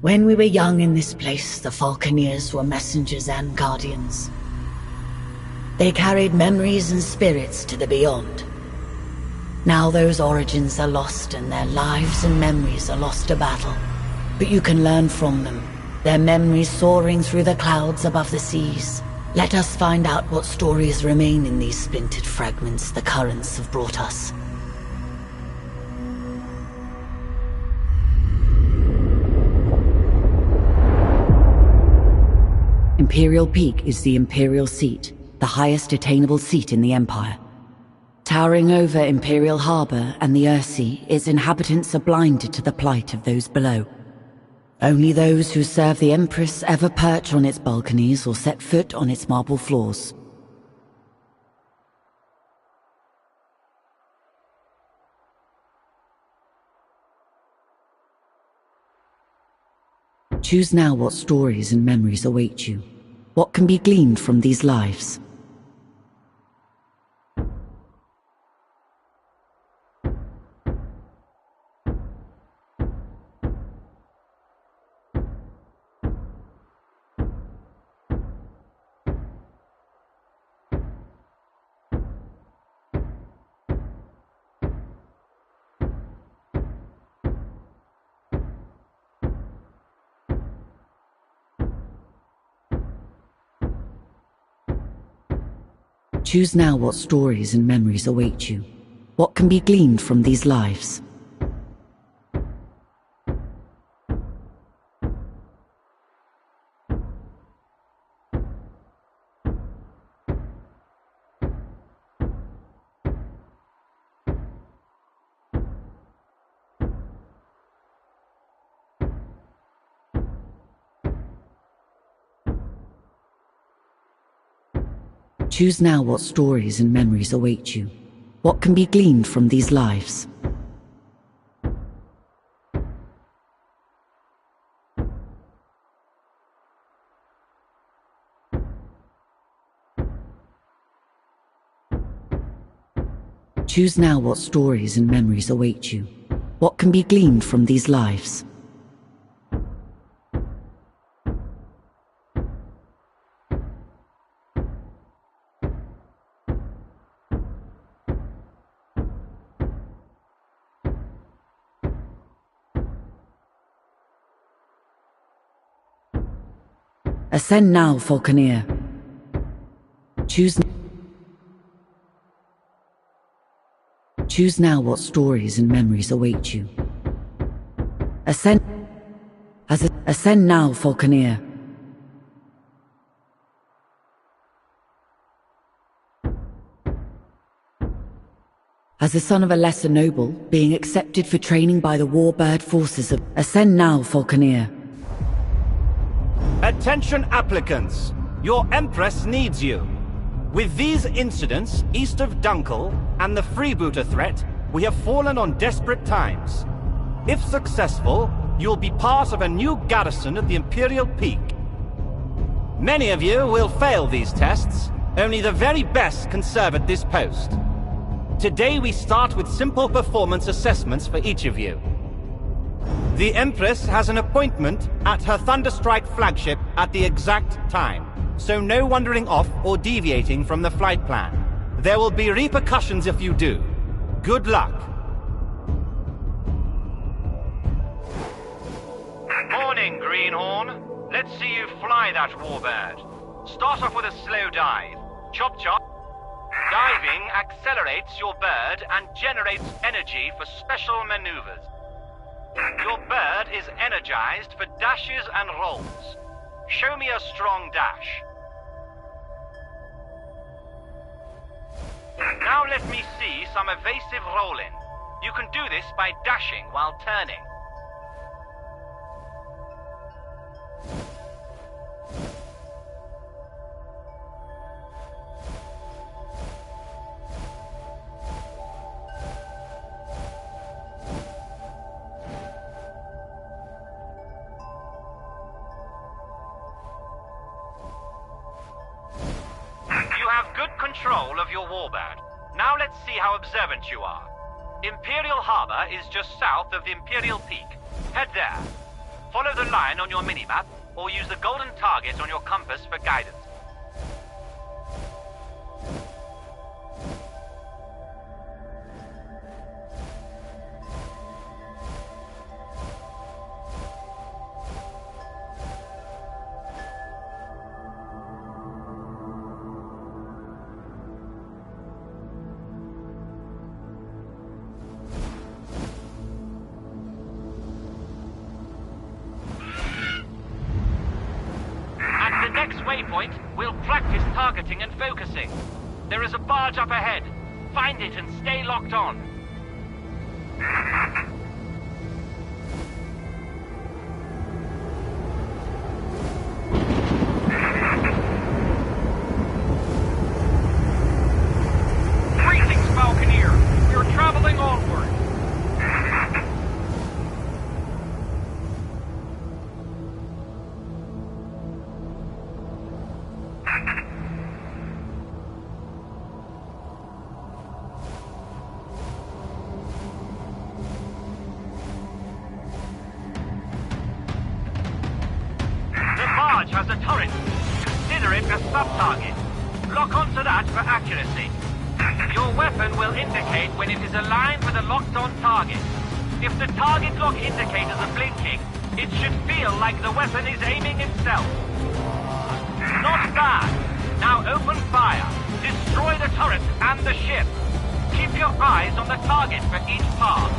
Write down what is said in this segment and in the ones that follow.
When we were young in this place, the Falconeers were messengers and guardians. They carried memories and spirits to the beyond. Now those origins are lost and their lives and memories are lost to battle. But you can learn from them, their memories soaring through the clouds above the seas. Let us find out what stories remain in these splintered fragments the currents have brought us. Imperial Peak is the Imperial Seat, the highest attainable seat in the Empire. Towering over Imperial Harbor and the Earthsea, its inhabitants are blinded to the plight of those below. Only those who serve the Empress ever perch on its balconies or set foot on its marble floors. Choose now what stories and memories await you. What can be gleaned from these lives? Choose now what stories and memories await you. What can be gleaned from these lives? Choose now what stories and memories await you. What can be gleaned from these lives? Choose now what stories and memories await you. What can be gleaned from these lives? Ascend now, Falconeer. Choose now what stories and memories await you. Ascend now, Falconeer. As the son of a lesser noble, being accepted for training by the warbird forces of... Ascend now, Falconeer. Attention applicants! Your Empress needs you. With these incidents east of Dunkel and the freebooter threat, we have fallen on desperate times. If successful, you'll be part of a new garrison at the Imperial Peak. Many of you will fail these tests. Only the very best can serve at this post. Today we start with simple performance assessments for each of you. The Empress has an appointment at her Thunderstrike flagship at the exact time, so no wandering off or deviating from the flight plan. There will be repercussions if you do. Good luck. Morning, Greenhorn. Let's see you fly that warbird. Start off with a slow dive. Chop chop. Diving accelerates your bird and generates energy for special maneuvers. Your bird is energized for dashes and rolls. Show me a strong dash. Now let me see some evasive rolling. You can do this by dashing while turning. Control of your warbird. Now let's see how observant you are. Imperial Harbor is just south of the Imperial Peak. Head there. Follow the line on your minimap, or use the golden target on your compass for guidance. Waypoint, we'll practice targeting and focusing. There is a barge up ahead. Find it and stay locked on. Greetings, Falconeer. We're traveling onward. Has a turret. Consider it a sub-target. Lock onto that for accuracy. Your weapon will indicate when it is aligned with a locked-on target. If the target lock indicators are blinking, it should feel like the weapon is aiming itself. Not bad. Now open fire. Destroy the turret and the ship. Keep your eyes on the target for each pass.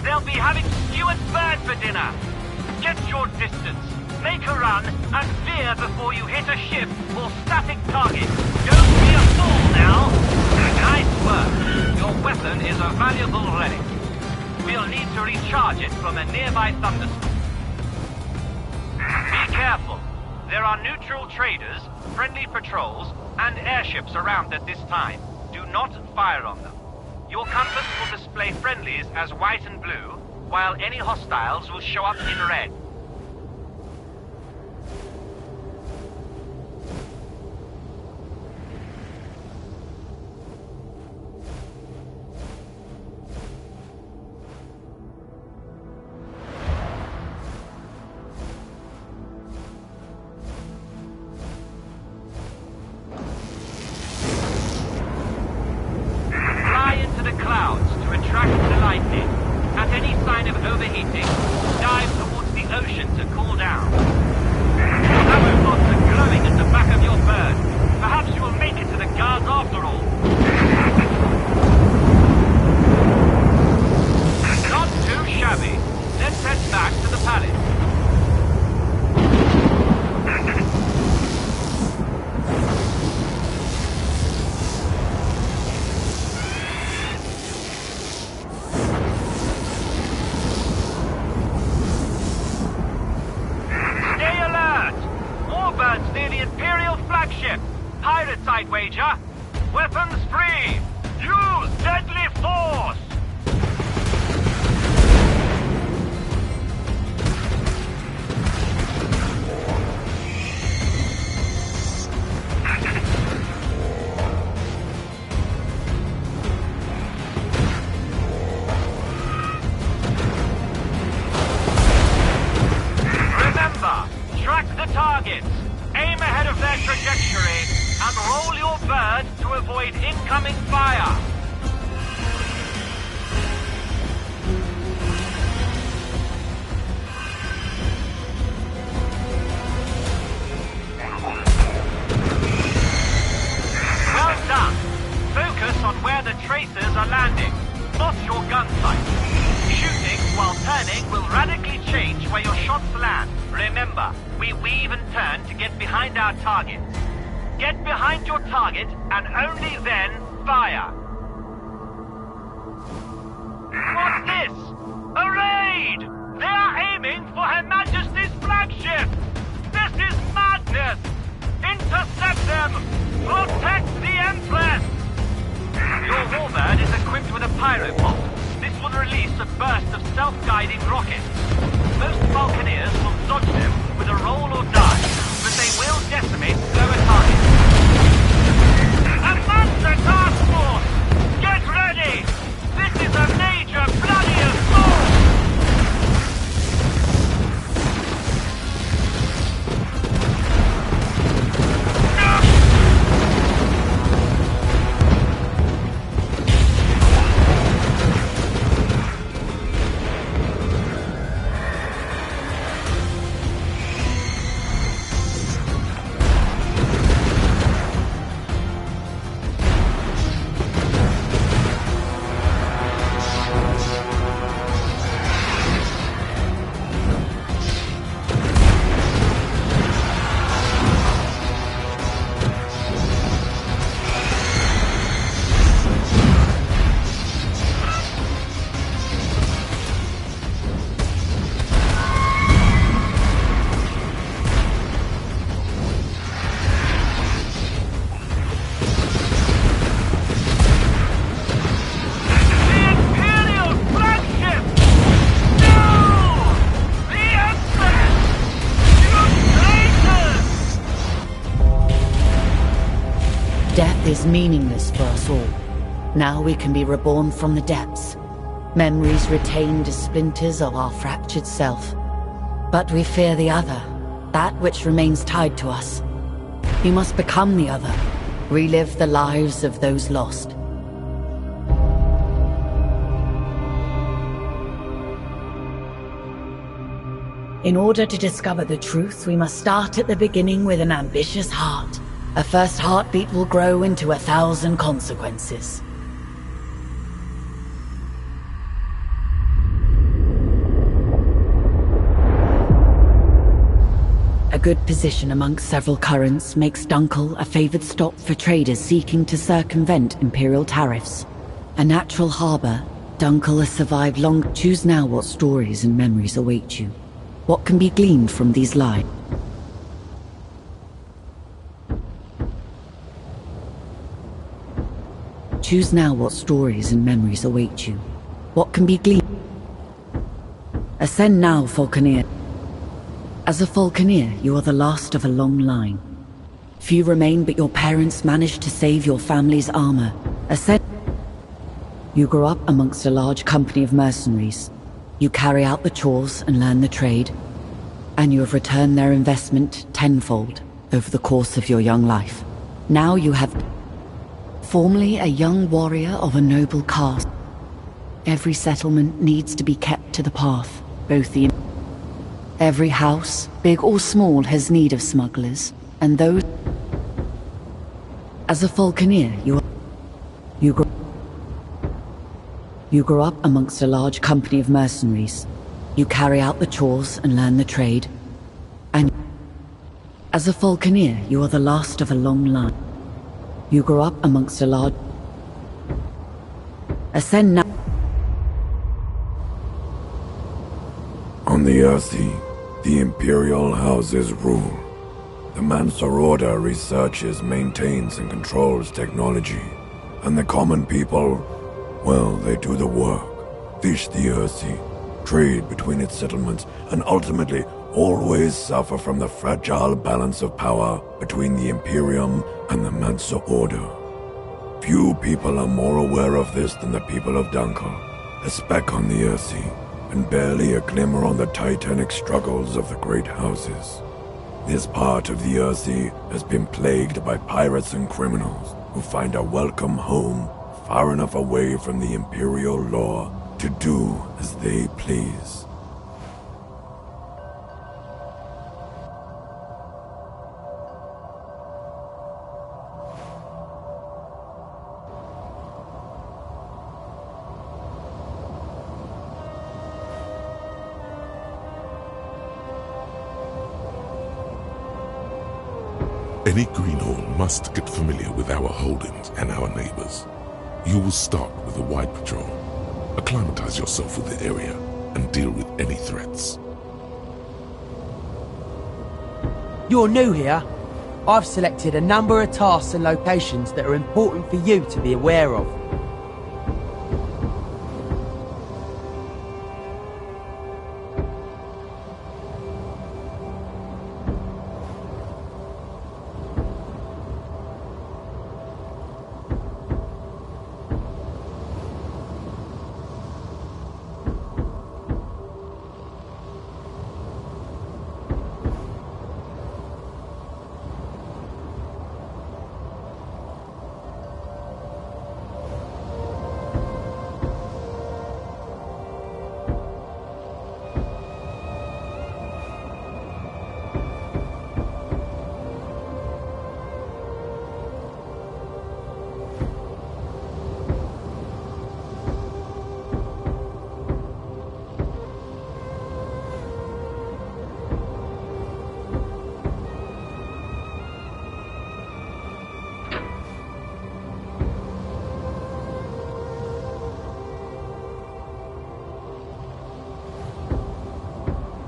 They'll be having Stuart bird for dinner. Get your distance, make a run, and veer before you hit a ship or static target. Don't be a fool now. Nice work. Your weapon is a valuable relic. We'll need to recharge it from a nearby thunderstorm. Be careful. There are neutral traders, friendly patrols, and airships around at this time. Do not fire on them. Your compass will display friendlies as white and blue, while any hostiles will show up in red. Clouds to attract the lightning. At any sign of overheating, dive towards the ocean to cool down. Ammo pods are glowing at the back of your bird. Perhaps you will make it to the guards after all. Not too shabby. Let's head back to the palace. Near the Imperial flagship. Pirate side wager. Weapons free. Use deadly force. Remember, track the targets. Aim ahead of their trajectory and roll your bird to avoid incoming fire. Well done. Focus on where the tracers are landing, not your gun sight. Shooting while turning will radically change where your shots land. Remember, we weave and turn to get behind our target. Get behind your target and only then fire. What's this? A raid! They are aiming for Her Majesty's flagship! This is madness! Intercept them! Protect the Empress! Your warbird is equipped with a pyropod. This will to release a burst of self-guiding rockets. Most Falconeers will dodge them with a roll or dive, but they will decimate slower targets. Advance the task force! Get ready! This is a major bloody assault! Death is meaningless for us all. Now we can be reborn from the depths. Memories retained as splinters of our fractured self. But we fear the other, that which remains tied to us. We must become the other, relive the lives of those lost. In order to discover the truth, we must start at the beginning with an ambitious heart. A first heartbeat will grow into 1,000 consequences. A good position amongst several currents makes Dunkel a favored stop for traders seeking to circumvent Imperial tariffs. A natural harbor, Dunkel has survived long. Choose now what stories and memories await you. What can be gleaned from these lives? Choose now what stories and memories await you. What can be gleaned? Ascend now, Falconeer. As a Falconeer, you are the last of a long line. Few remain, but your parents managed to save your family's armor. Ascend. You grow up amongst a large company of mercenaries. You carry out the chores and learn the trade. And you have returned their investment tenfold over the course of your young life. Now you have... Formerly a young warrior of a noble caste. Every settlement needs to be kept to the path, both the... Every house, big or small, has need of smugglers, and those... As a Falconeer, you grow up amongst a large company of mercenaries. You carry out the chores and learn the trade. And as a Falconeer, you are the last of a long line. You grow up amongst a large... Ascend now... On the Earthy, the Imperial houses rule. The Mansa Order researches, maintains, and controls technology. And the common people, well, they do the work. Fish the Earthy, trade between its settlements, and ultimately always suffer from the fragile balance of power between the Imperium and the Mansa Order. Few people are more aware of this than the people of Dunkel, a speck on the Earthy, and barely a glimmer on the titanic struggles of the great houses. This part of the Earthy has been plagued by pirates and criminals who find a welcome home far enough away from the Imperial law to do as they please. Any greenhorn must get familiar with our holdings and our neighbors. You will start with a wide patrol. Acclimatize yourself with the area and deal with any threats. You're new here. I've selected a number of tasks and locations that are important for you to be aware of.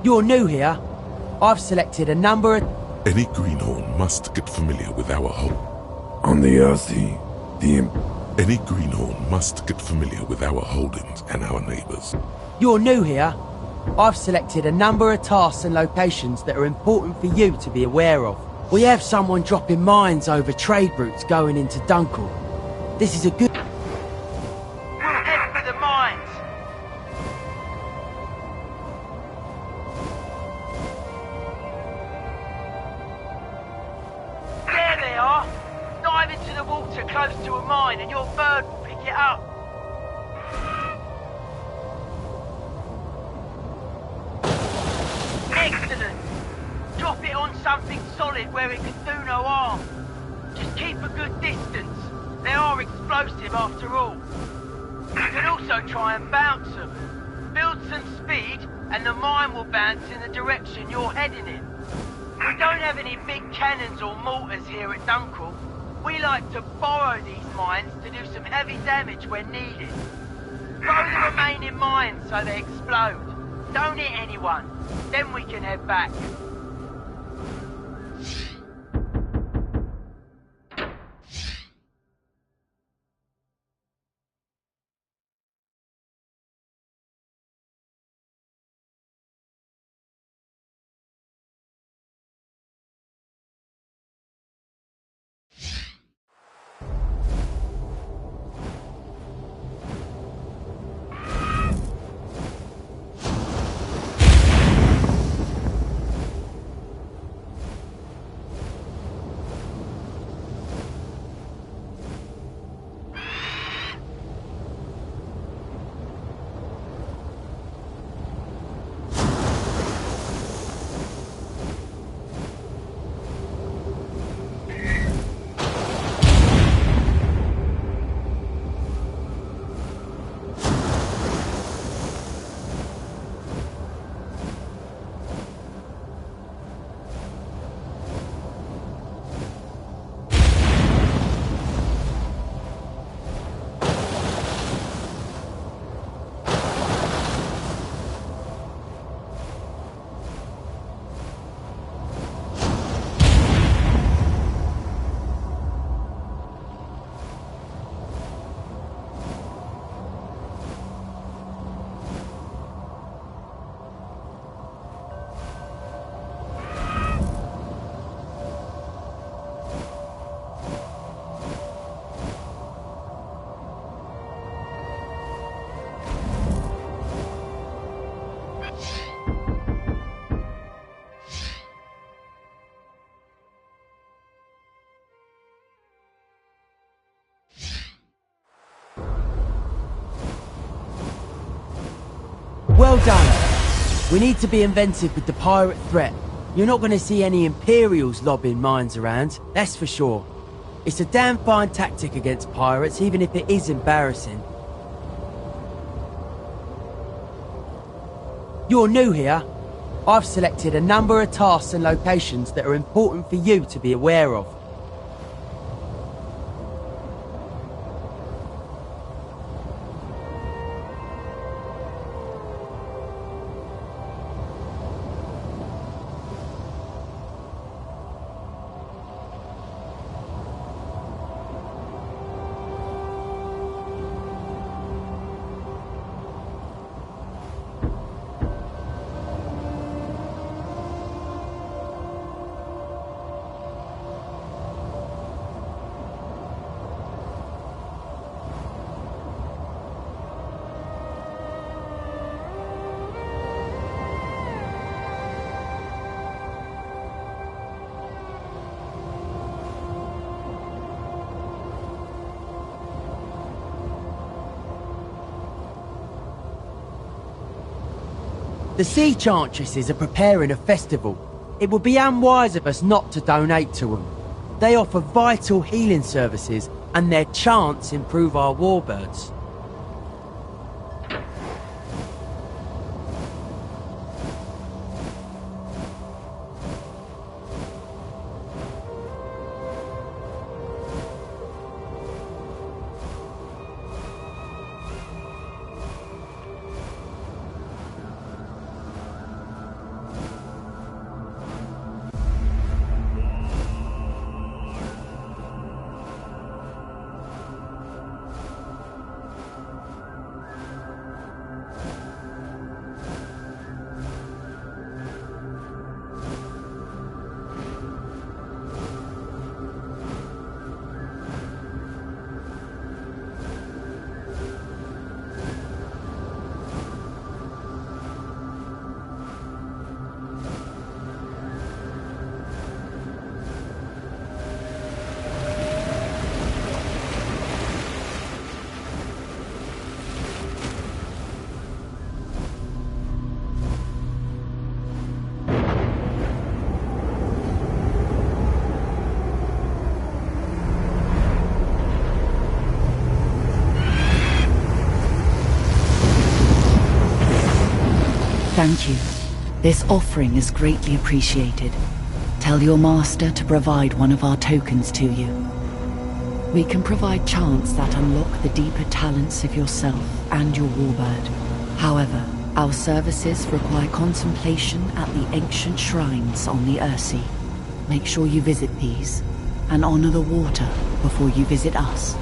You're new here. I've selected a number of... Any greenhorn must get familiar with our home. On the Earthy, Any greenhorn must get familiar with our holdings and our neighbors. You're new here. I've selected a number of tasks and locations that are important for you to be aware of. We have someone dropping mines over trade routes going into Dunkel. This is a good... We'll head for the mines. There they are. Dive into the water close to a mine and your bird will pick it up. Excellent. Drop it on something solid where it can do no harm. Just keep a good distance. They are explosive after all. You can also try and bounce them. Build some speed and the mine will bounce in the direction you're heading in. We don't have any big cannons or mortars here at Dunkel. We like to borrow these mines to do some heavy damage when needed. Throw the remaining mines so they explode. Don't hit anyone. Then we can head back. Well done. We need to be inventive with the pirate threat. You're not going to see any Imperials lobbing mines around, that's for sure. It's a damn fine tactic against pirates, even if it is embarrassing. You're new here. I've selected a number of tasks and locations that are important for you to be aware of. The Sea Chantresses are preparing a festival. It would be unwise of us not to donate to them. They offer vital healing services and their chants improve our warbirds. Thank you. This offering is greatly appreciated. Tell your master to provide one of our tokens to you. We can provide chants that unlock the deeper talents of yourself and your warbird. However, our services require contemplation at the ancient shrines on the Ursea. Make sure you visit these, and honor the water before you visit us.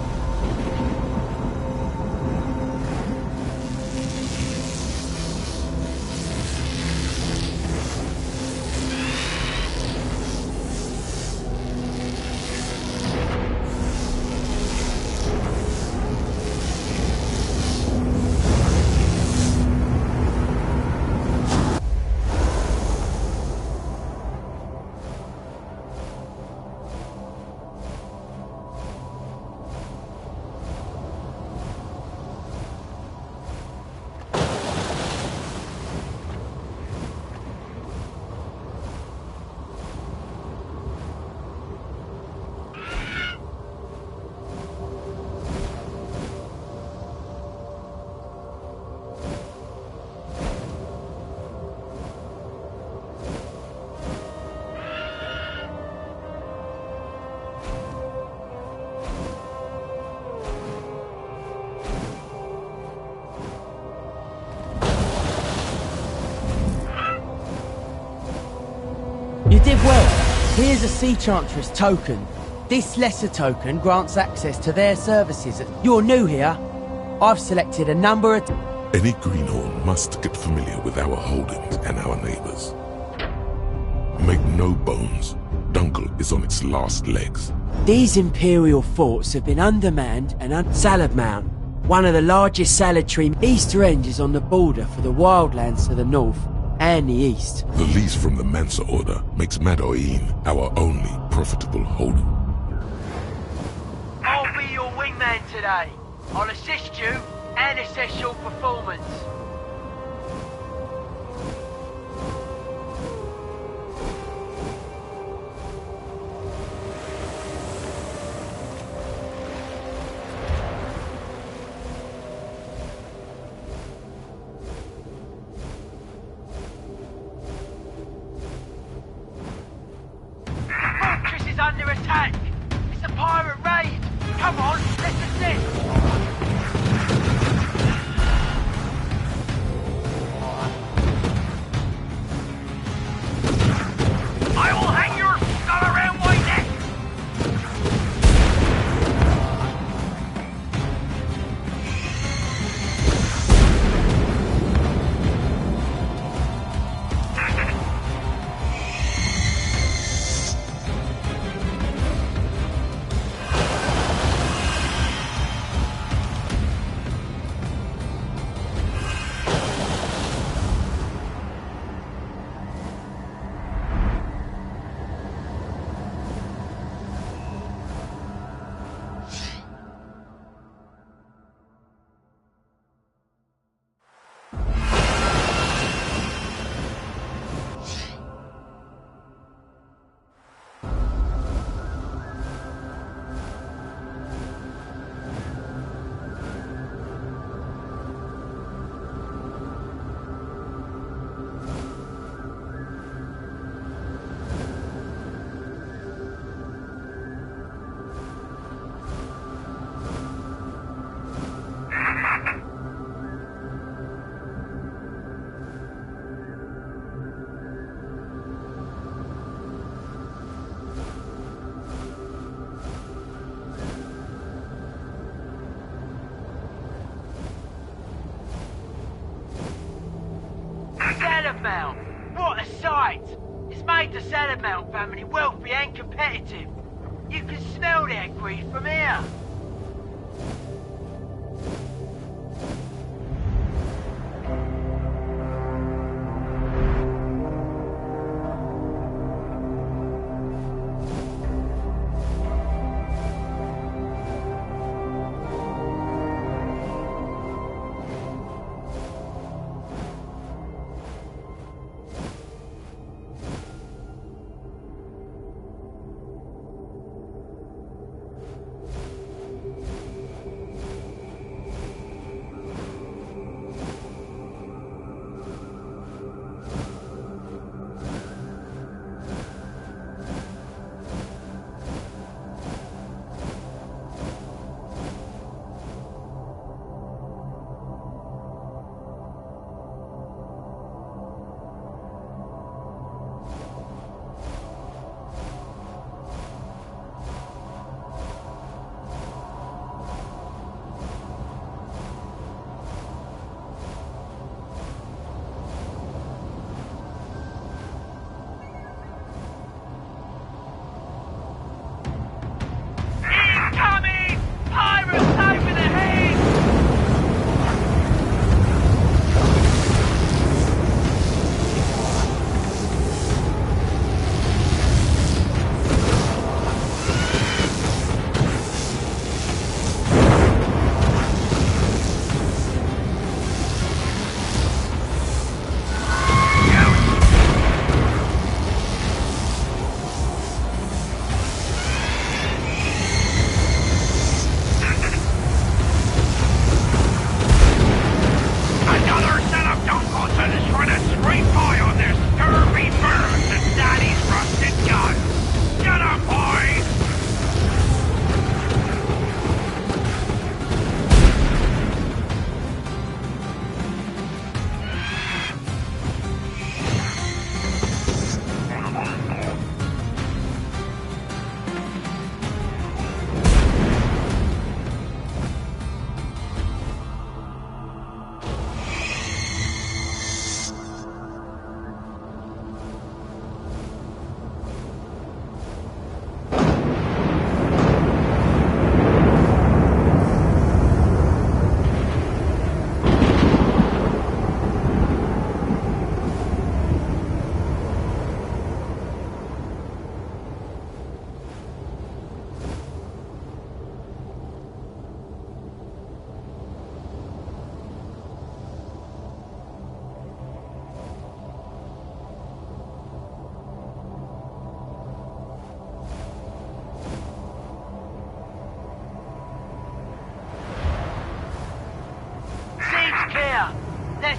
You did well. Here's a Sea Chantress token. This lesser token grants access to their services. You're new here. I've selected a number of... Any greenhorn must get familiar with our holdings and our neighbors. Make no bones, Dunkel is on its last legs. These Imperial forts have been undermanned and Salad Mount, one of the largest salad-tree Easter End, is on the border for the wildlands to the north and the east. The lease from the Mansa Order makes Madoin our only profitable holding. I'll be your wingman today. I'll assist you and assess your performance. Under attack! It's a pirate raid! Come on, let's assist! I will hang your skull around my neck! Mount. What a sight! It's made the Salad Mount family wealthy and competitive. You can smell their greed from here.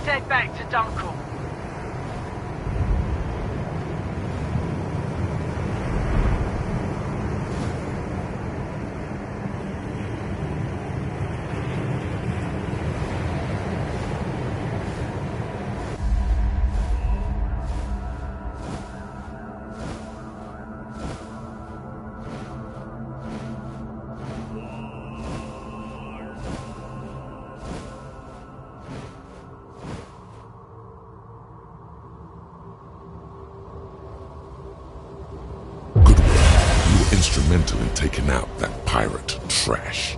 head back to Dunkel. Instrumental in taking out that pirate trash.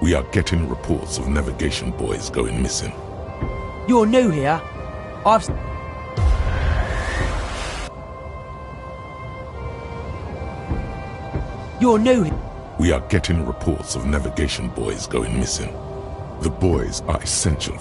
We are getting reports of navigation boys going missing. You're new here. You're new here. We are getting reports of navigation boys going missing. The boys are essential.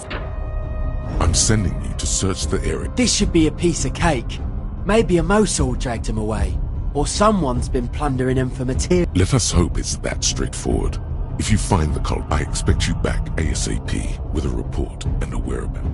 I'm sending you to search the area. This should be a piece of cake. Maybe a Mosul dragged him away. Or someone's been plundering him for material. Let us hope it's that straightforward. If you find the cult, I expect you back ASAP with a report and a whereabouts.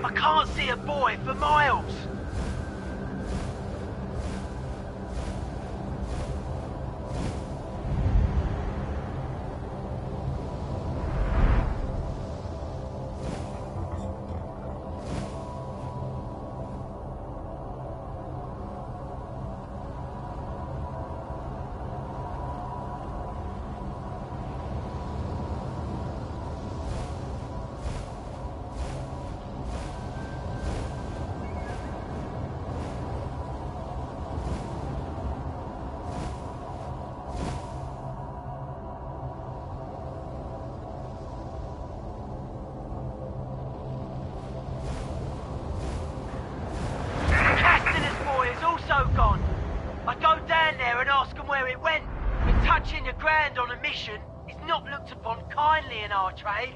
I can't see a boy for miles. Gone. I go down there and ask them where it went. But touching the ground on a mission is not looked upon kindly in our trade.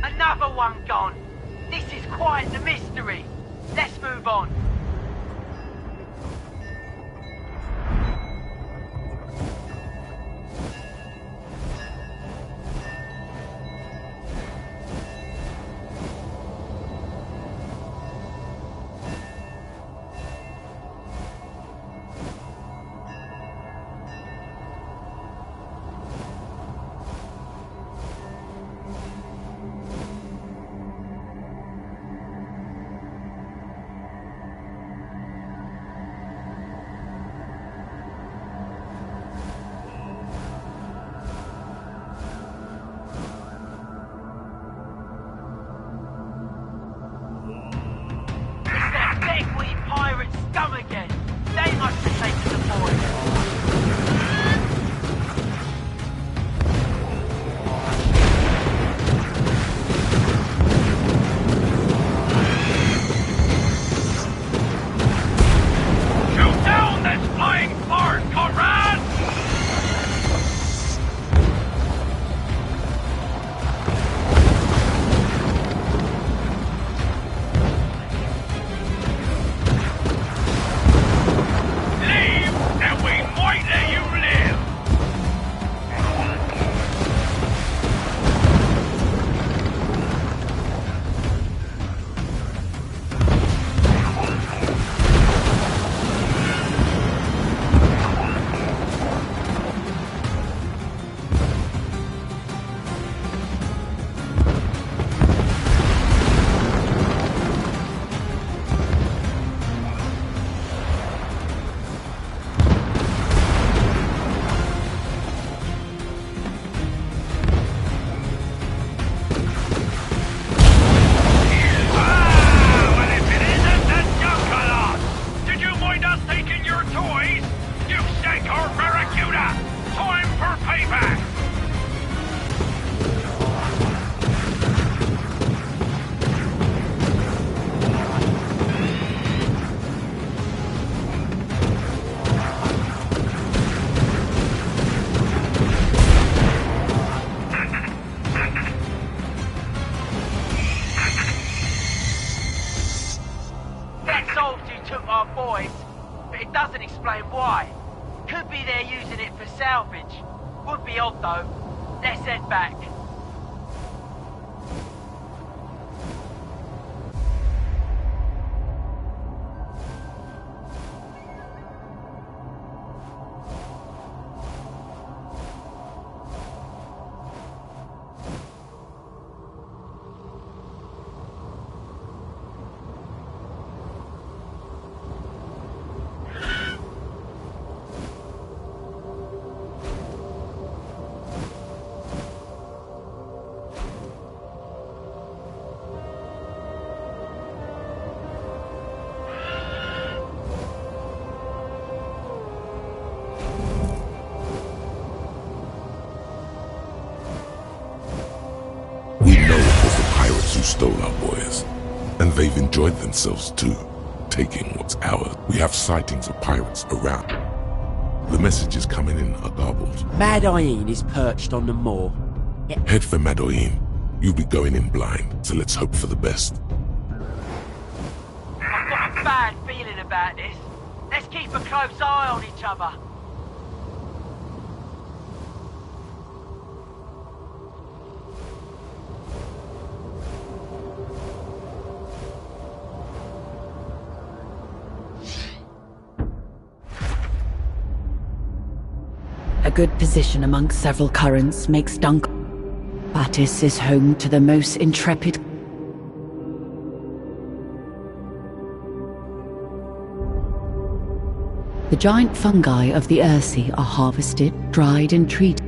Another one gone. This is quite the mystery. Let's move on. Pirate scum again. They must have taken the boy. cops who took our boys, but it doesn't explain why. Could be they're using it for salvage. Would be odd though. Let's head back. Who stole our boys, and they've enjoyed themselves too, taking what's ours. We have sightings of pirates around. The messages coming in are garbled. Madain is perched on the moor. Head for Madain. You'll be going in blind, so let's hope for the best. I've got a bad feeling about this. Let's keep a close eye on each other. A good position amongst several currents makes Dunkel. Batis is home to the most intrepid. The giant fungi of the Earthsea are harvested, dried and treated.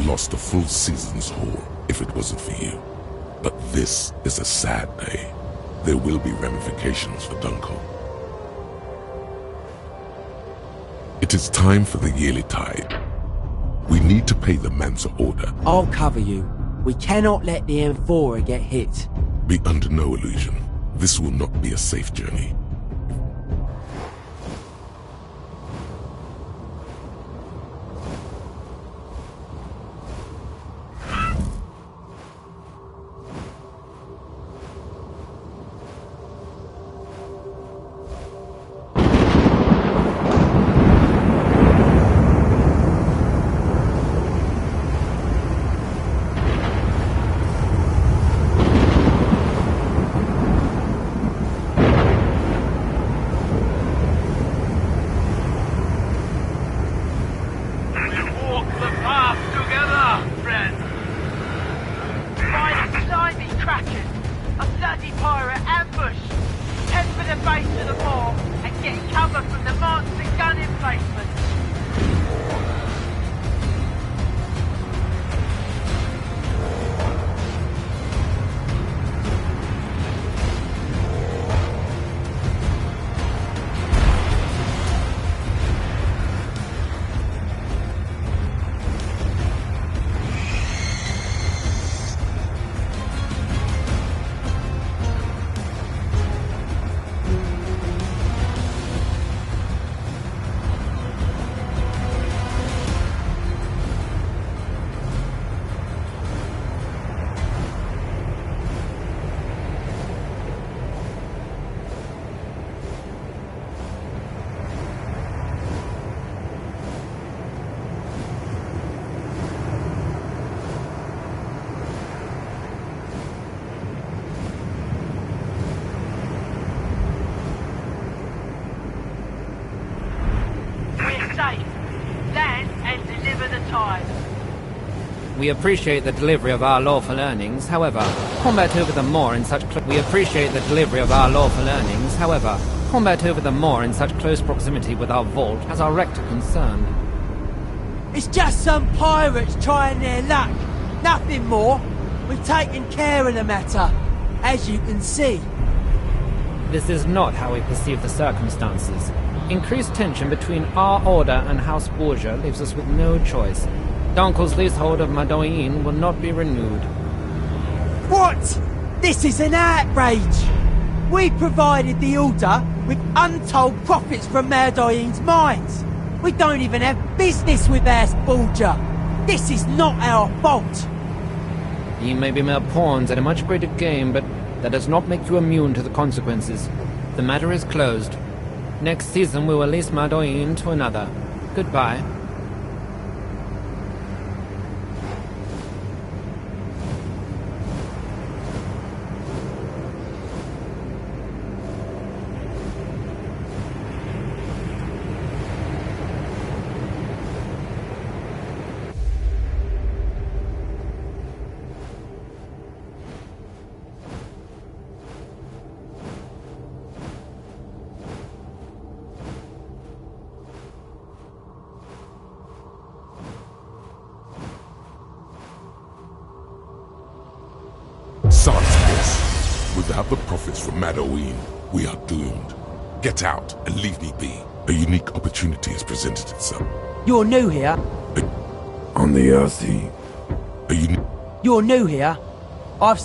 Lost a full season's haul if it wasn't for you. But this is a sad day. There will be ramifications for Dunkel. It is time for the yearly tide. We need to pay the Mansa order. I'll cover you. We cannot let the M4 get hit. Be under no illusion. This will not be a safe journey. We appreciate the delivery of our lawful earnings, however, combat over the moor in such We appreciate the delivery of our lawful earnings, however, combat over the moor in such close proximity with our vault has our rector concerned. It's just some pirates trying their luck. Nothing more. We've taken care of the matter, as you can see. This is not how we perceive the circumstances. Increased tension between our order and House Borgia leaves us with no choice. Dunkel's leasehold of Madoin will not be renewed. What? This is an outrage! We provided the Order with untold profits from Madoin's mines. We don't even have business with House Borgia. This is not our fault. You may be mere pawns at a much greater game, but that does not make you immune to the consequences. The matter is closed. Next season we will lease Madoin to another. Goodbye. Sans, without the profits from Madoin, we are doomed. Get out and leave me be. A unique opportunity has presented itself. You're new here. On the Earthy, You're new here. I've...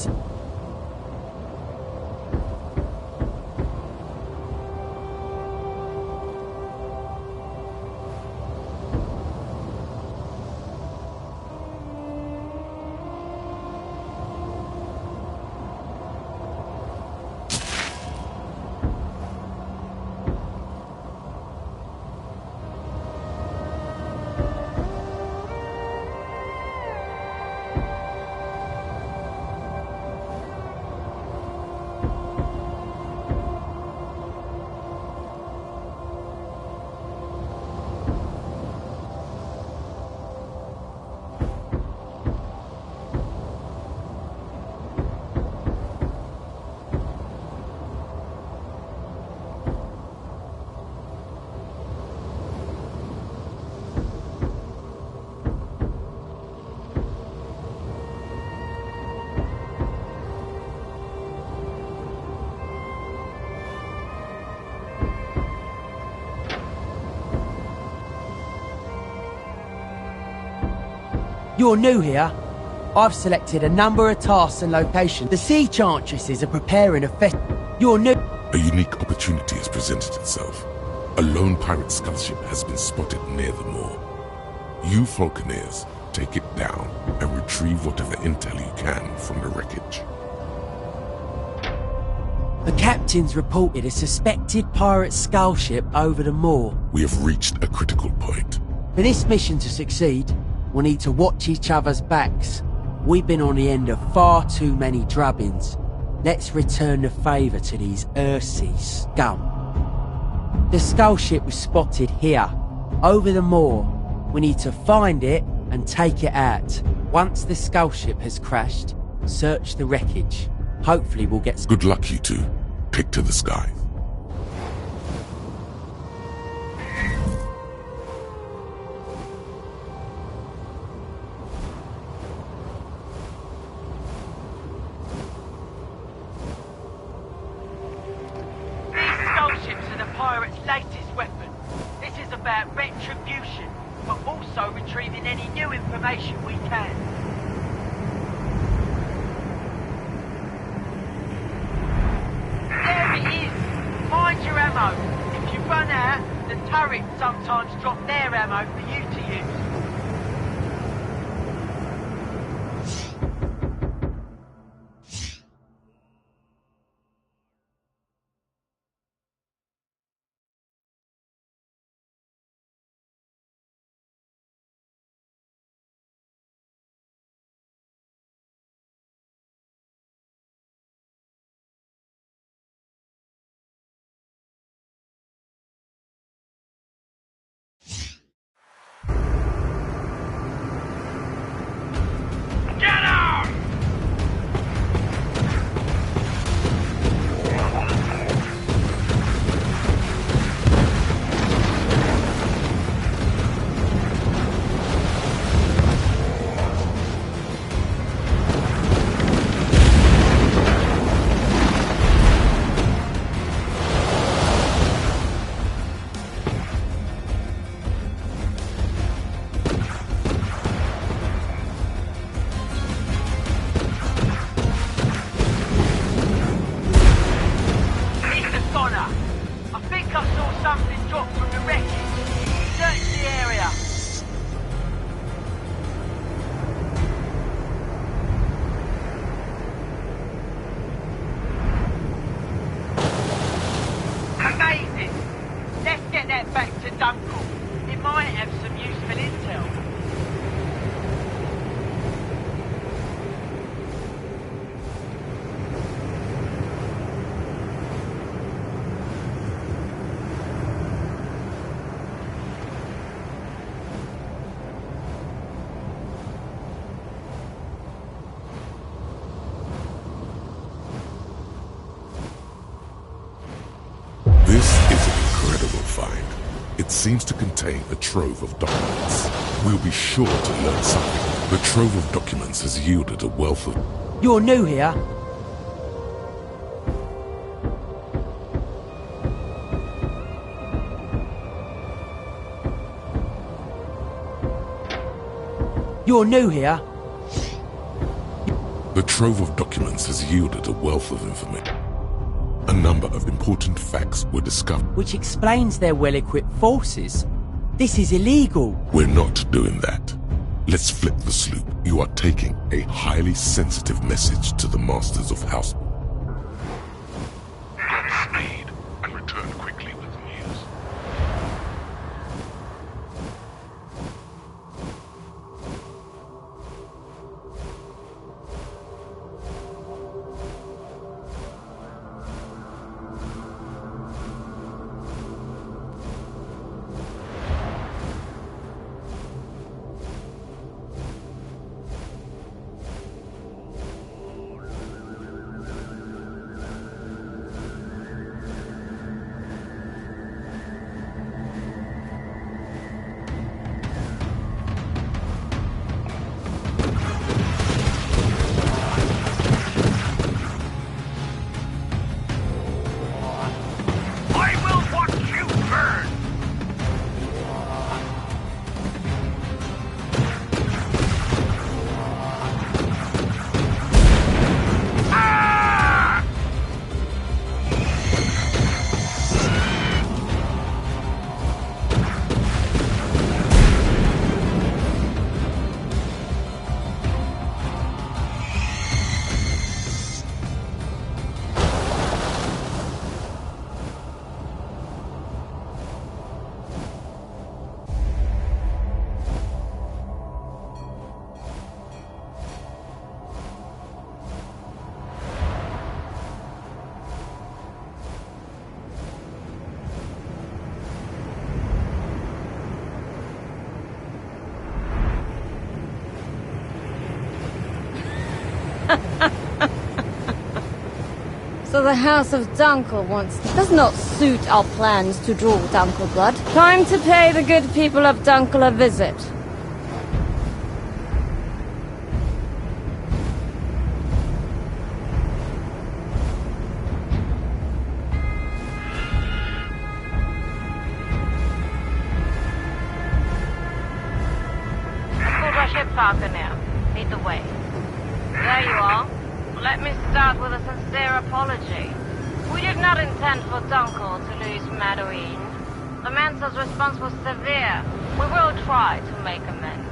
You're new here. I've selected a number of tasks and locations. The Sea Chantresses are preparing a fest. You're new. A unique opportunity has presented itself. A lone pirate skullship has been spotted near the moor. You Falconeers, take it down and retrieve whatever intel you can from the wreckage. The captain's reported a suspected pirate skullship over the moor. We have reached a critical point. For this mission to succeed, we'll need to watch each other's backs. We've been on the end of far too many drubbings. Let's return the favour to these Earthsea scum. The skullship was spotted here, over the moor. We need to find it and take it out. Once the skullship has crashed, search the wreckage. Hopefully we'll get... Good luck, you two. Take to the sky. Latest weapon. This is about retribution, but also retrieving any new information we can. There it is! Mind your ammo. If you run out, the turrets sometimes drop their ammo for you to use. think I saw something drop from the wreckage. Search the area. Amazing! Let's get that back to Dunkel. It might have some useful intel. This is an incredible find. It seems to contain a trove of documents. We'll be sure to learn something. The trove of documents has yielded a wealth of... You're new here? You're new here? The trove of documents has yielded a wealth of information. A number of important facts were discovered. Which explains their well-equipped forces. This is illegal. We're not doing that. Let's flip the sloop. You are taking a highly sensitive message to the masters of House. Godspeed, and return quickly with the news. So the House of Dunkel does not suit our plans to draw Dunkel blood. Time to pay the good people of Dunkel a visit. Ship Fauconer, lead the way. There you are. Let me start with a sincere apology. We did not intend for Dunkel to lose Madouine. The Mansa's response was severe. We will try to make amends.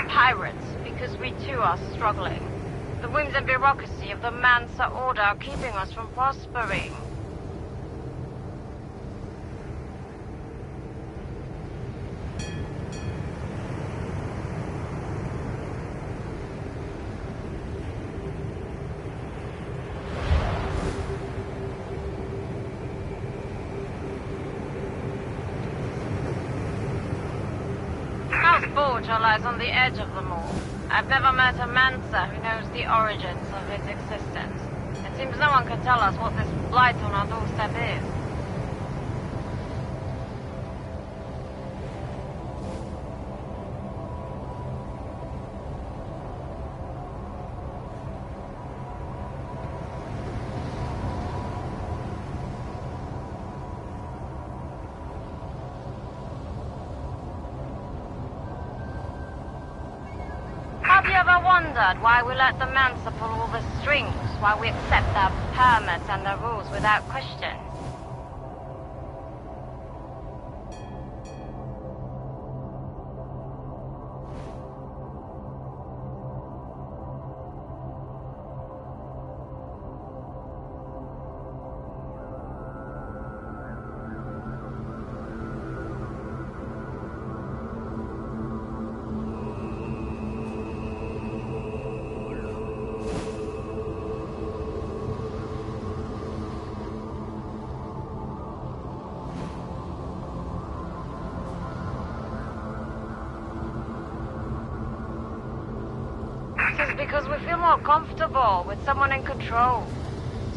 Pirates, because we too are struggling. The whims and bureaucracy of the Mansa Order are keeping us from prospering. Forge lies on the edge of them all. I've never met a Mansa who knows the origins of its existence. It's Seems no one can tell us what this blight on our doorstep is. Have you ever wondered why we let the Mancer pull all the strings, why we accept their permits and their rules without question? Because we feel more comfortable with someone in control.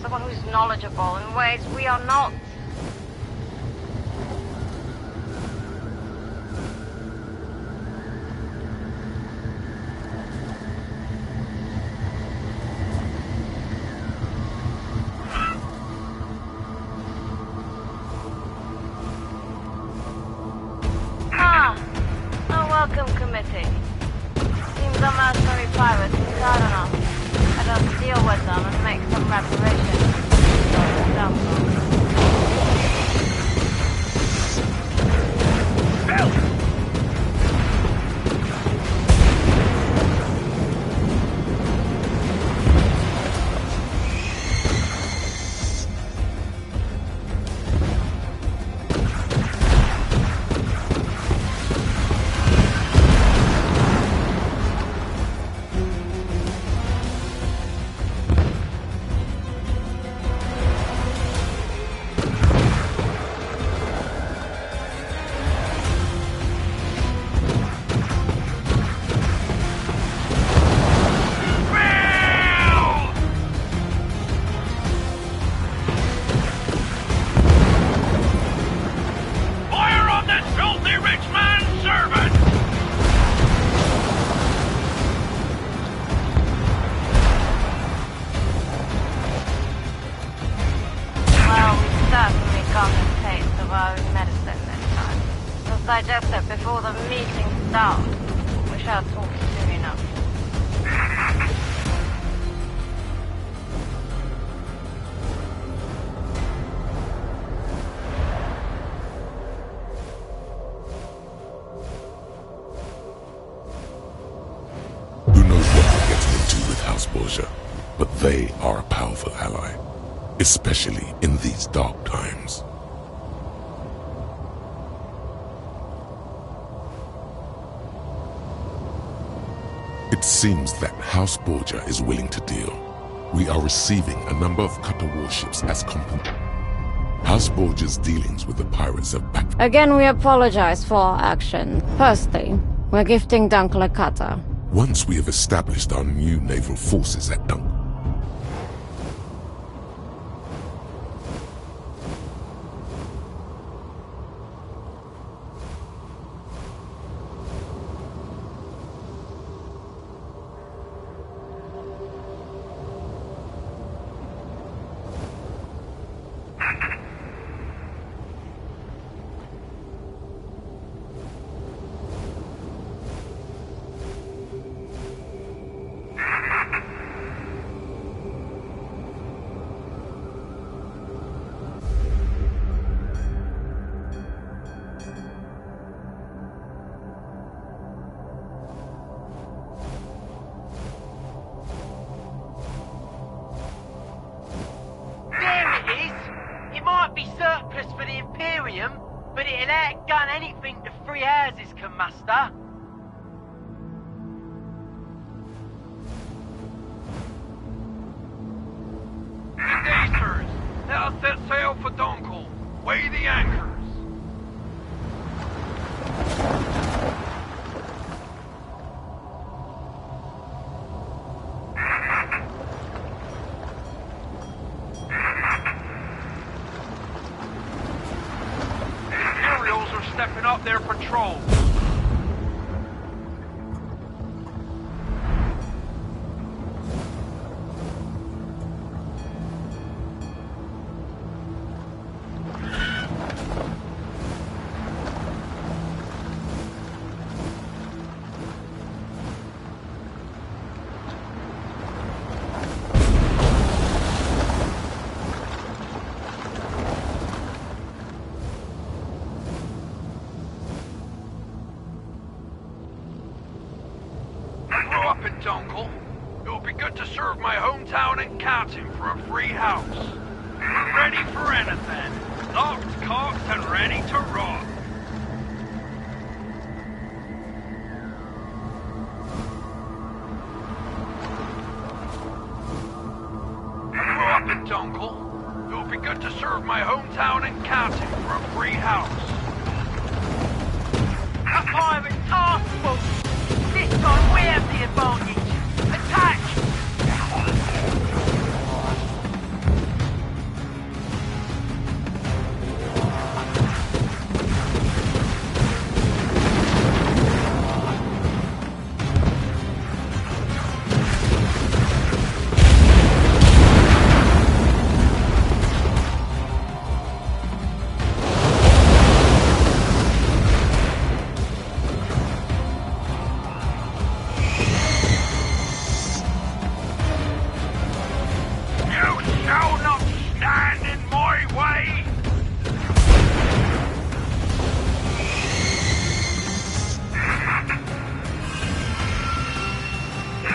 Someone who's knowledgeable in ways we are not. A welcome committee. Seems the mercenary pirates is hard enough. Let us deal with them and make some reparations. Digest it before the meeting starts. We shall talk soon enough. Who knows what we're getting into with House Borgia, but they are a powerful ally, especially in these dark times. It seems that House Borgia is willing to deal. We are receiving a number of cutter warships as compensation. House Borgia's dealings with the pirates have backed. Again, we apologize for our action. Firstly, we're gifting Dunkel a cutter. Once we have established our new naval forces at Dunk. But it'll outgun anything the Three Houses can muster. Indeed, sirs. Let us set sail for Dunkel. Weigh the anchors. stepping up their patrol. Uncle. It would be good to serve my hometown and Captain for a free house. We're ready for anything. Locked, cocked, and ready to rock. I grew up in Dunkel. It would be good to serve my hometown and Captain for a free house. A pirate task force! This time we have the advantage! Attack!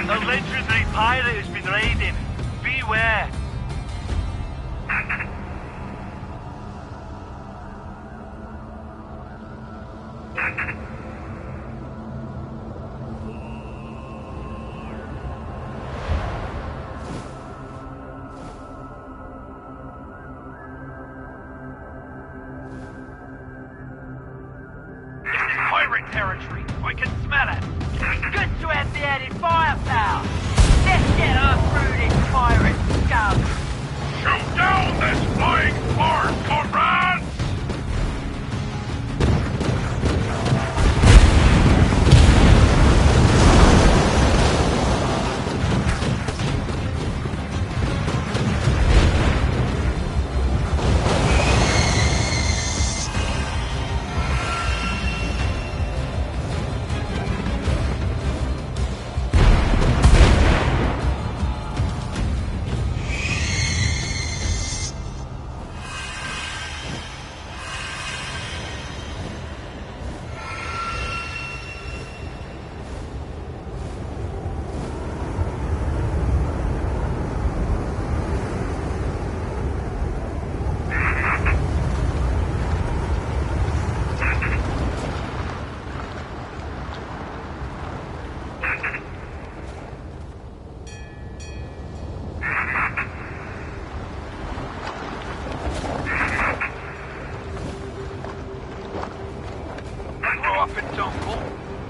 A legendary pirate has been raiding. Beware. Pirate territory. I can smell it. Good to have the added firepower. Let's get her through this pirate scum. Shoot down this flying fart, comrades!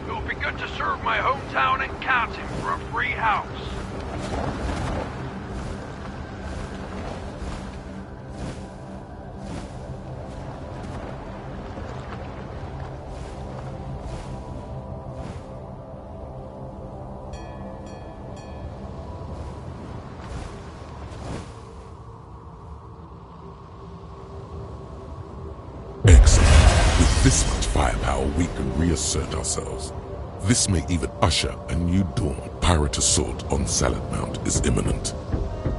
It would be good to serve my hometown and Captain for a free house. With this much firepower, we can reassert ourselves. This may even usher a new dawn. Pirate assault on Salad Mount is imminent.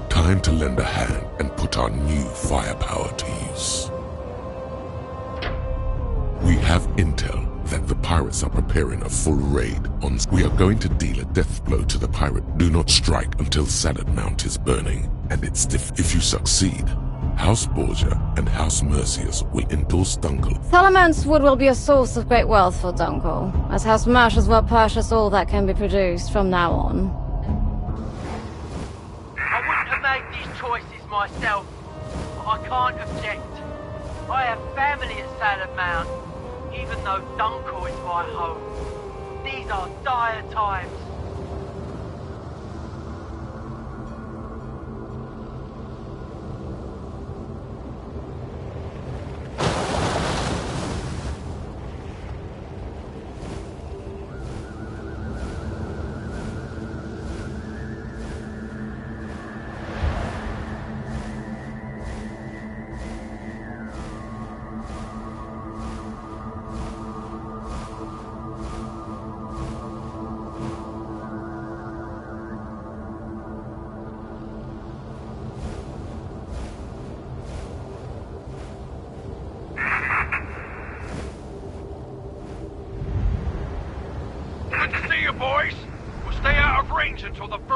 Time to lend a hand and put our new firepower to use. We have intel that the pirates are preparing a full raid on... We are going to deal a death blow to the pirate. Do not strike until Salad Mount is burning, and it's if you succeed, House Borgia and House Mercius will endorse Dunkel. Salamand's wood will be a source of great wealth for Dunkel, as House Mercius will purchase all that can be produced from now on. I wouldn't have made these choices myself, but I can't object. I have family at Salad Mount, even though Dunkel is my home. These are dire times.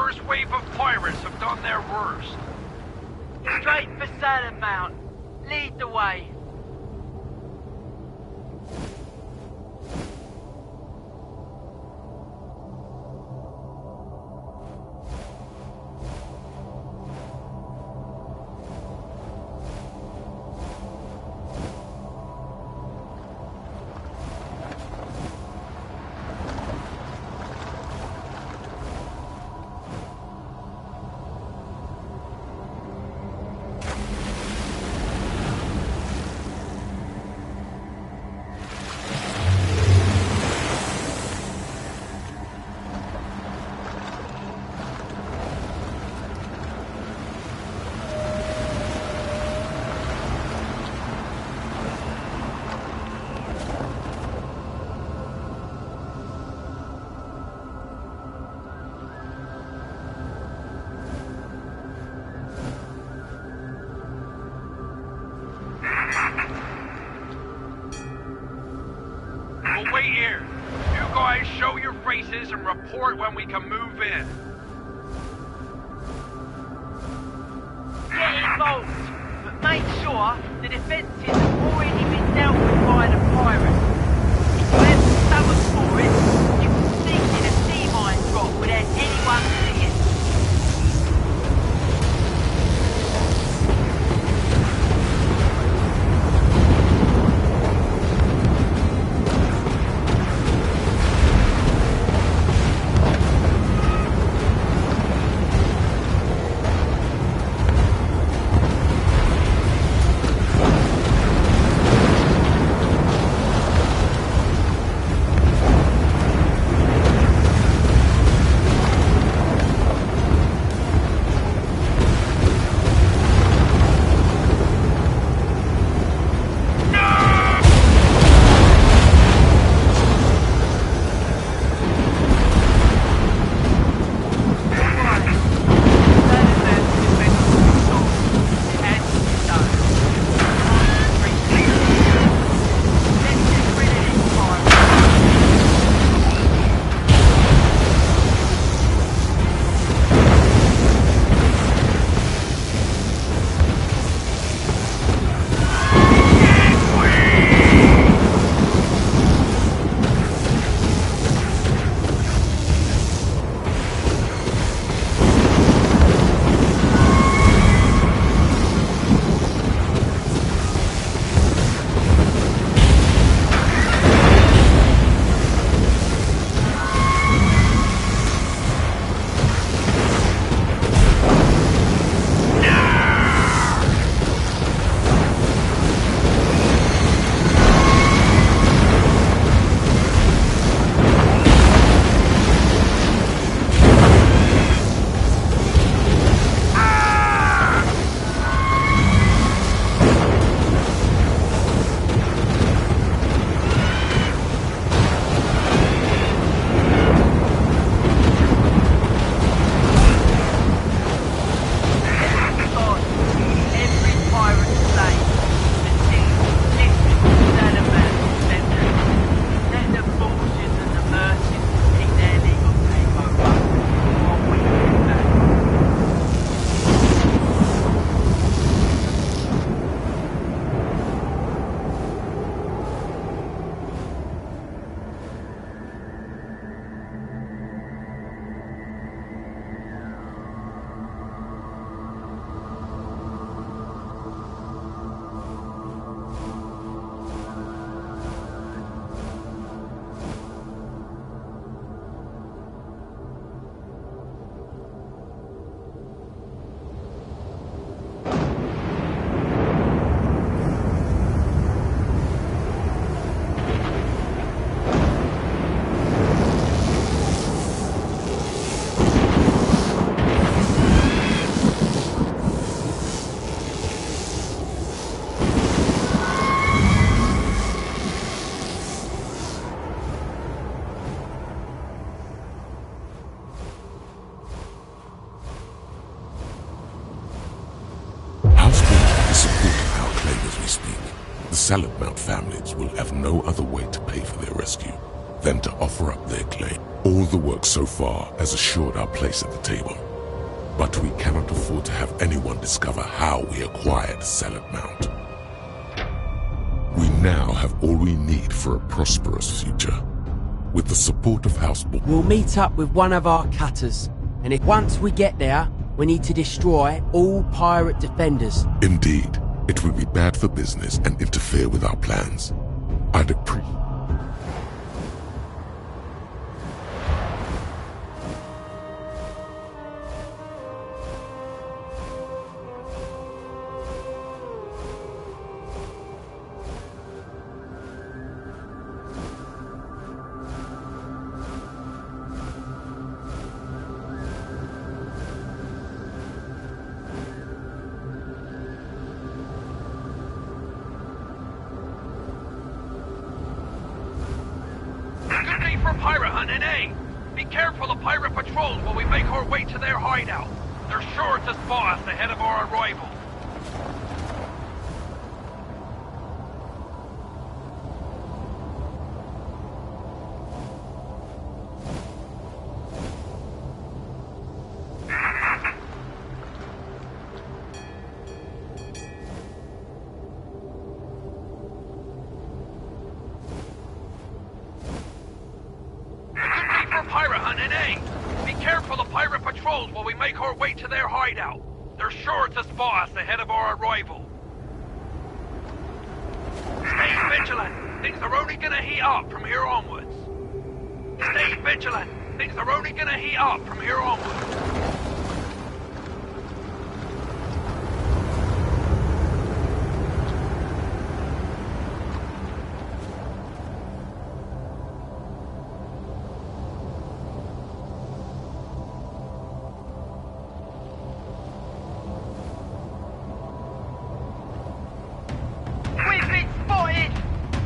first wave of pirates have done their worst. Straight for Salad Mount. Lead the way. We'll wait here. You guys show your faces and report when we can move in. Get involved, but make sure the defences have already been dealt with by the pirates. If you have the stomach for it, you can sneak in a sea mine drop without anyone seeing. Salad Mount families will have no other way to pay for their rescue. than to offer up their claim. All the work so far has assured our place at the table. But we cannot afford to have anyone discover how we acquired Salad Mount. We now have all we need for a prosperous future. With the support of House Bull, We'll meet up with one of our cutters, and if once we get there, we need to destroy all pirate defenders. Indeed, it would be bad for business and interfere with our plans. I'd appreciate. Good day for pirate hunting, eh? Be careful of pirate patrols while we make our way to their hideout. They're sure to spot us ahead of our arrival. Pirate hunting, eh? Be careful of pirate patrols while we make our way to their hideout. They're sure to spot us ahead of our arrival. Stay vigilant. Things are only gonna heat up from here onwards. Stay vigilant. Things are only gonna heat up from here onwards.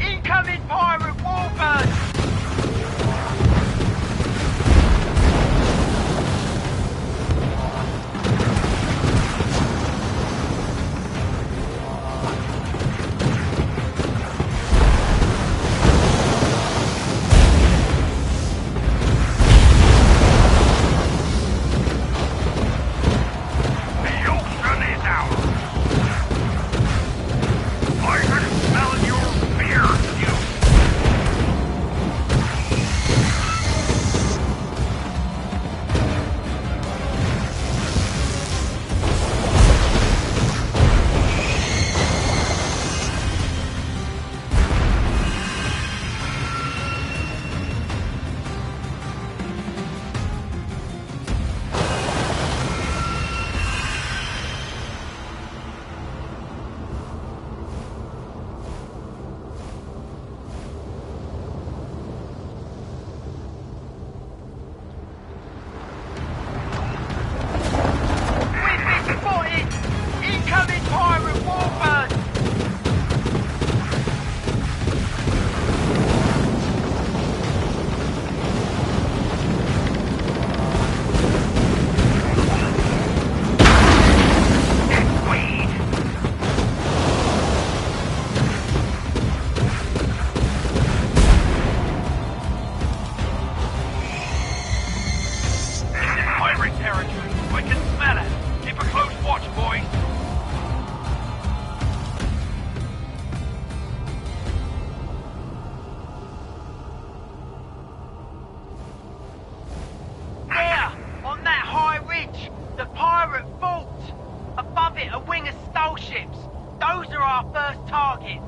Incoming pirate warbird! Those are our first targets.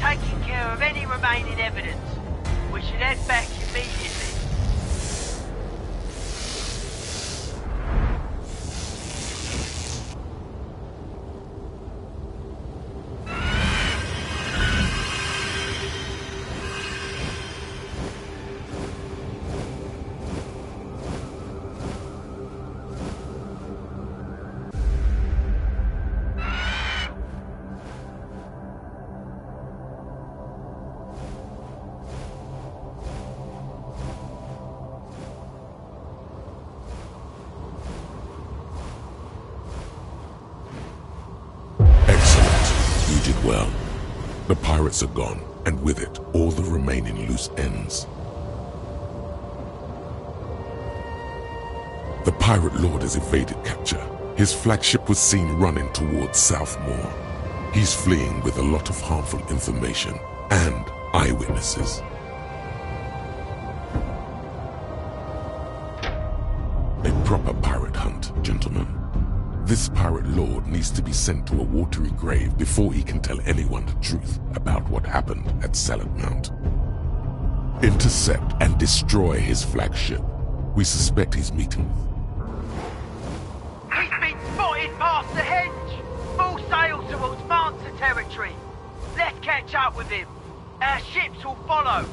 taking care of any remaining evidence. We should head back immediately. Well, the pirates are gone, and with it, all the remaining loose ends. The pirate lord has evaded capture. His flagship was seen running towards Southmore. He's fleeing with a lot of harmful information and eyewitnesses. A proper pirate hunt, gentlemen. This pirate lord needs to be sent to a watery grave before he can tell anyone the truth about what happened at Salad Mount. Intercept and destroy his flagship. We suspect he's meeting with... He's been spotted past the henge! Full sail towards Mansa territory! Let's catch up with him. Our ships will follow.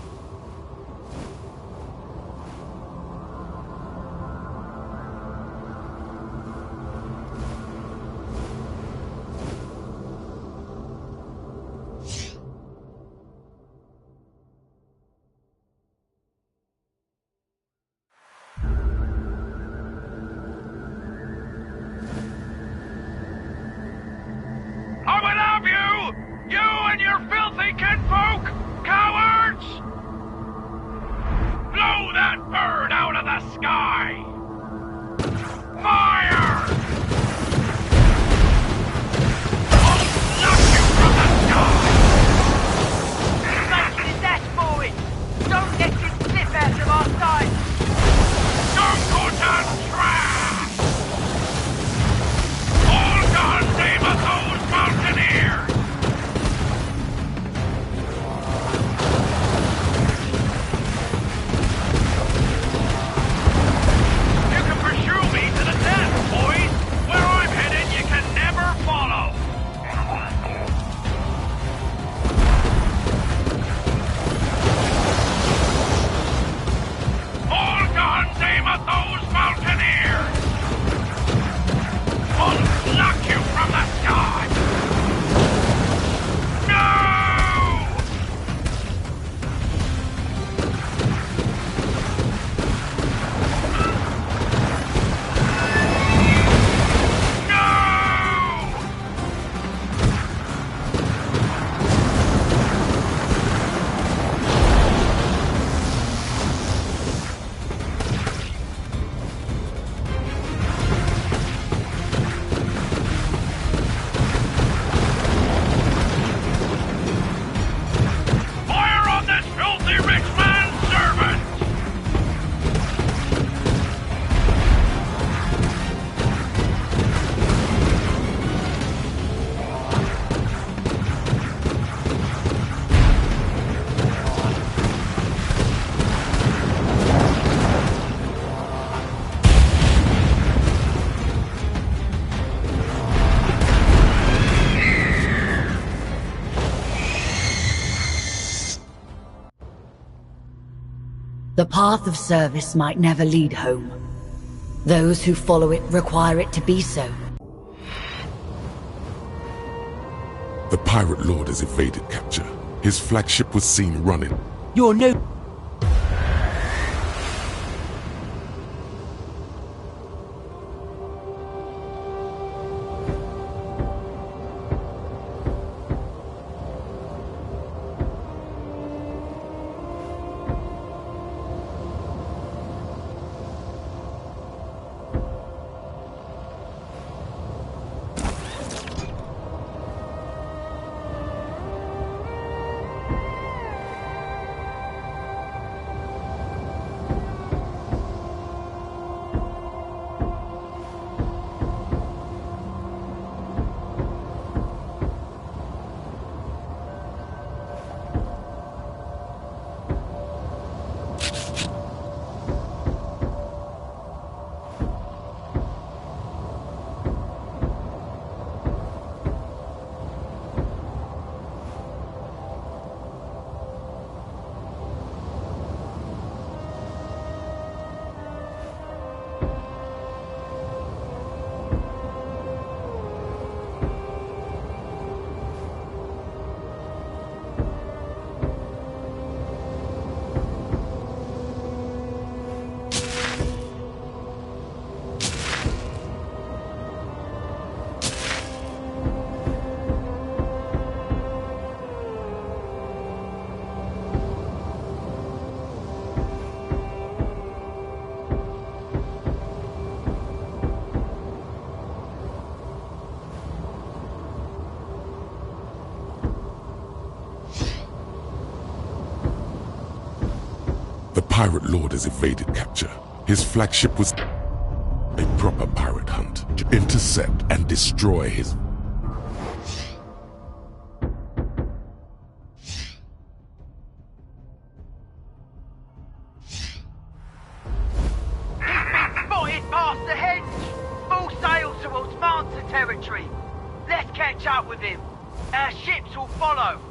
The path of service might never lead home. Those who follow it require it to be so. The pirate lord has evaded capture. His flagship was seen running. You're no... The pirate lord has evaded capture. His flagship was a proper pirate hunt to intercept and destroy his... Spotted past the hedge! Full sail towards Mansa territory! Let's catch up with him! Our ships will follow!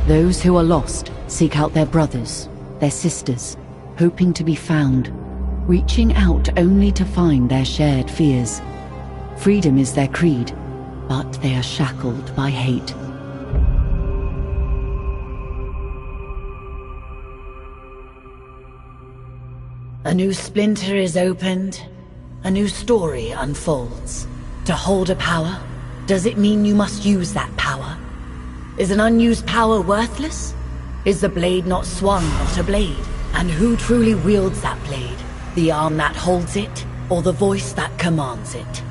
Those who are lost seek out their brothers, their sisters, hoping to be found, reaching out only to find their shared fears. Freedom is their creed, but they are shackled by hate. A new splinter is opened, a new story unfolds. To hold a power, does it mean you must use that power? Is an unused power worthless? Is the blade not swung, not a blade? And who truly wields that blade? The arm that holds it, or the voice that commands it?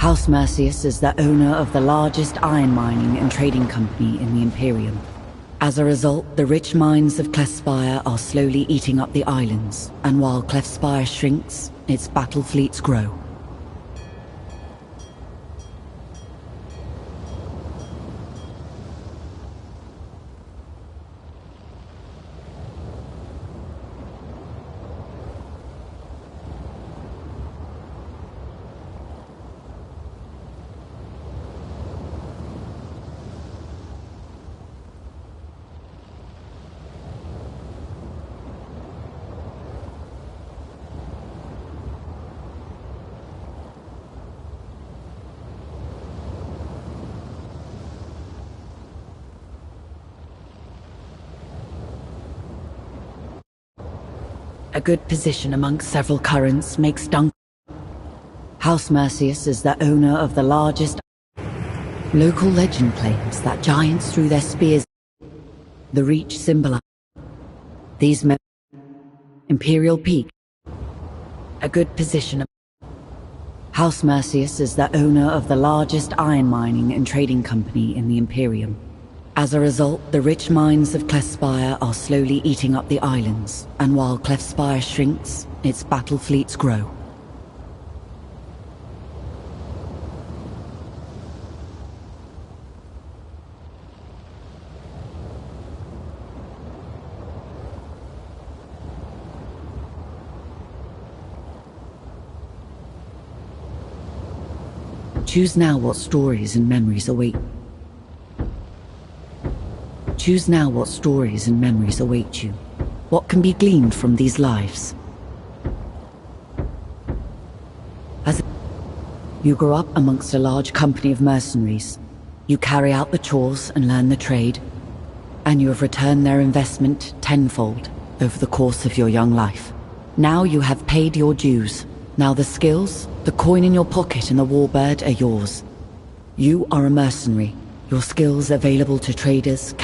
House Mercius is the owner of the largest iron mining and trading company in the Imperium. As a result, the rich mines of Clefspire are slowly eating up the islands, and while Clefspire shrinks, its battle fleets grow. A good position amongst several currents makes Dunkel. House Mercius is the owner of the largest... Local legend claims that giants threw their spears. The reach symbolize these men. Imperial Peak. A good position. House Mercius is the owner of the largest iron mining and trading company in the Imperium. As a result, the rich mines of Clefspire are slowly eating up the islands, and while Clefspire shrinks, its battle fleets grow. Choose now what stories and memories await. Choose now what stories and memories await you. What can be gleaned from these lives? As you grow up amongst a large company of mercenaries, you carry out the chores and learn the trade, and you have returned their investment tenfold over the course of your young life. Now you have paid your dues. Now the skills, the coin in your pocket and the warbird are yours. You are a mercenary, your skills available to traders.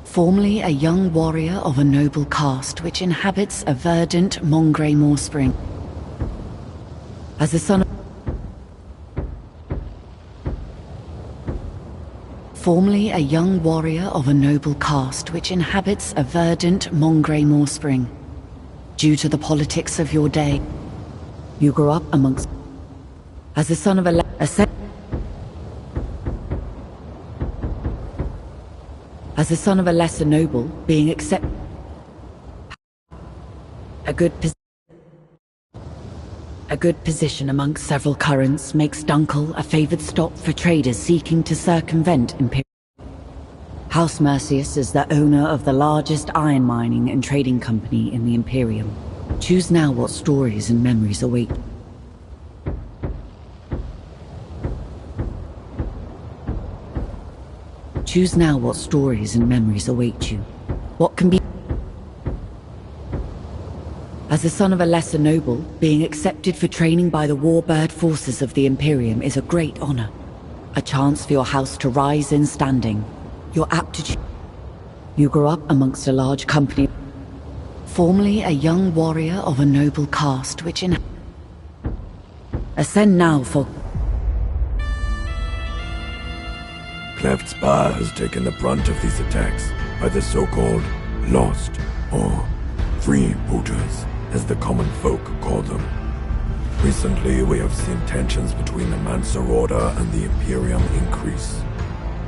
Formerly a young warrior of a noble caste which inhabits a verdant Mongrey Moor Spring. As the son of Formerly a young warrior of a noble caste which inhabits a verdant Mongrey Moor Spring. Due to the politics of your day, you grew up amongst... As the son of a lesser noble, being accepted... A good position amongst several currents makes Dunkel a favored stop for traders seeking to circumvent Imperial. House Mercius is the owner of the largest iron mining and trading company in the Imperium. Choose now what stories and memories await. Choose now what stories and memories await you. What can be... As the son of a lesser noble, being accepted for training by the warbird forces of the Imperium is a great honor. A chance for your house to rise in standing. Your aptitude... You grew up amongst a large company... Formerly a young warrior of a noble caste which in... Ascend now for... Cleft Spire has taken the brunt of these attacks by the so-called Lost, or Freebooters, as the common folk call them. Recently, we have seen tensions between the Mancer Order and the Imperium increase.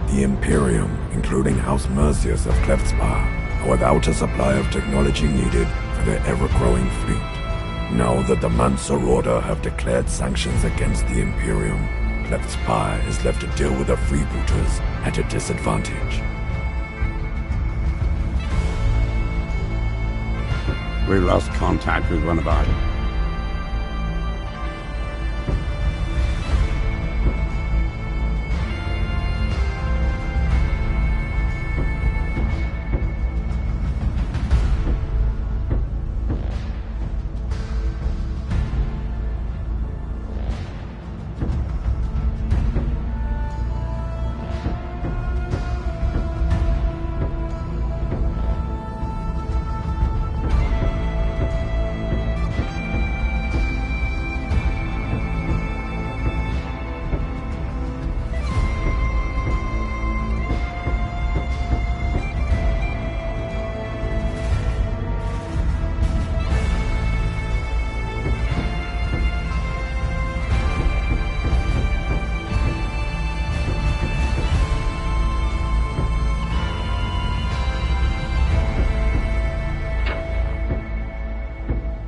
The Imperium, including House Mercius of Cleft Spire, are without a supply of technology needed for their ever-growing fleet. Now that the Mancer Order have declared sanctions against the Imperium, Cleft Spire is left to deal with the freebooters at a disadvantage. We lost contact with one of our...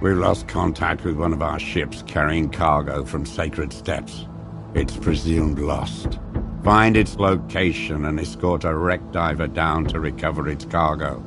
We lost contact with one of our ships carrying cargo from Sacred Steppes. It's presumed lost. Find its location and escort a wreck diver down to recover its cargo.